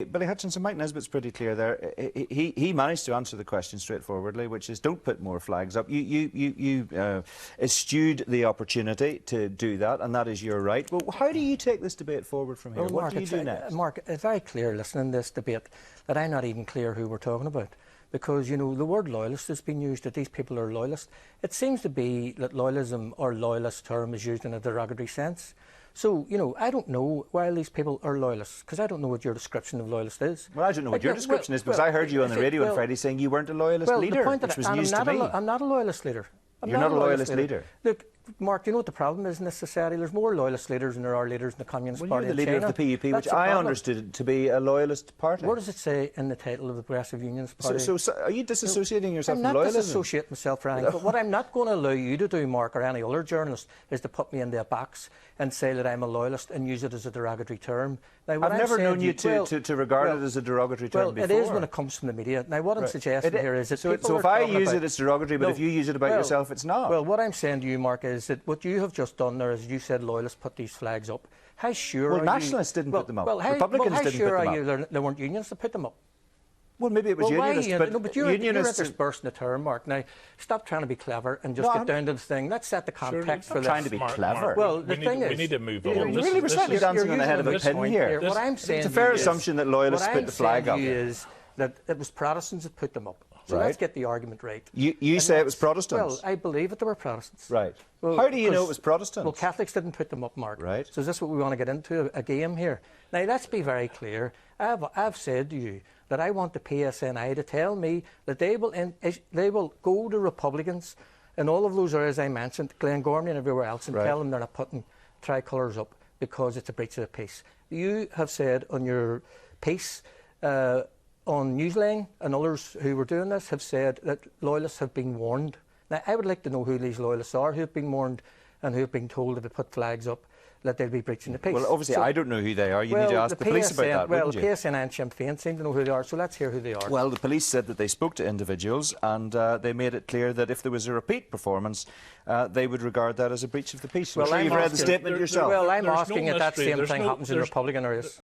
Billy Hutchinson, Mike Nesbitt's pretty clear there. He managed to answer the question straightforwardly, which is don't put more flags up. You eschewed the opportunity to do that, and that is your right. Well, how do you take this debate forward from here? Well, what do you do next? Mark, it's very clear listening to this debate that I'm not even clear who we're talking about. Because, you know, the word loyalist has been used, that these people are loyalist. It seems to be that loyalism or loyalist term is used in a derogatory sense. So, you know, I don't know why these people are loyalists, because I don't know what your description of loyalist is. Well, I don't know what your description is, because I heard you on the radio on Friday saying you weren't a loyalist leader, which was news to me. I'm not a loyalist leader. You're not a loyalist leader. Look, Mark, do you know what the problem is in this society? There's more loyalist leaders than there are leaders in the Communist Party. You're the leader of the PUP, which I understood to be a loyalist party. What does it say in the title of the Progressive Unionist Party? So are you disassociating yourself from loyalism? I'm not disassociating myself from anything, but what I'm not going to allow you to do, Mark, or any other journalist, is to put me into a box and say that I'm a loyalist and use it as a derogatory term. Now, I've never known you to regard it as a derogatory term before. Well, it is when it comes from the media. Now, what I'm suggesting here is that so if I use it, it's derogatory, but if you use it about yourself, it's not. Well, what I'm saying to you, Mark, is that what you have just done there is you said loyalists put these flags up. How sure are you? Well, nationalists didn't put them up. Republicans didn't put them up. How sure are you there weren't unions that put them up? Well, maybe it was unionists, but you're interspersing the term, Mark. Now, stop trying to be clever and just get down to the thing. Let's set the context for this. Trying to be clever. Well, the thing is, we need to move on. Really, we're slightly dancing on the head of a pin here. What I'm saying, it's a fair assumption that loyalists put the flag up. Is that it was Protestants that put them up. So let's get the argument right. You say it was Protestants? Well, I believe that they were Protestants. Right. Well, how do you know it was Protestants? Well, Catholics didn't put them up, Mark. Right. So is this what we want to get into, a game here? Now, let's be very clear. I've said to you that I want the PSNI to tell me that they will go to Republicans in all of those areas I mentioned, Glengormley and everywhere else, and tell them they're not putting tricolours up because it's a breach of the peace. You have said on your piece on Newsline, and others who were doing this have said that loyalists have been warned. Now, I would like to know who these loyalists are, who have been warned and who have been told that they put flags up, that they'll be breaching the peace. Well, obviously, I don't know who they are. You need to ask the police about that, wouldn't you? Well, the PSN and Sinn Féin seem to know who they are, so let's hear who they are. Well, the police said that they spoke to individuals and they made it clear that if there was a repeat performance, they would regard that as a breach of the peace. Well, you've read the statement yourself. Well, I'm asking if that same thing happens in Republican areas.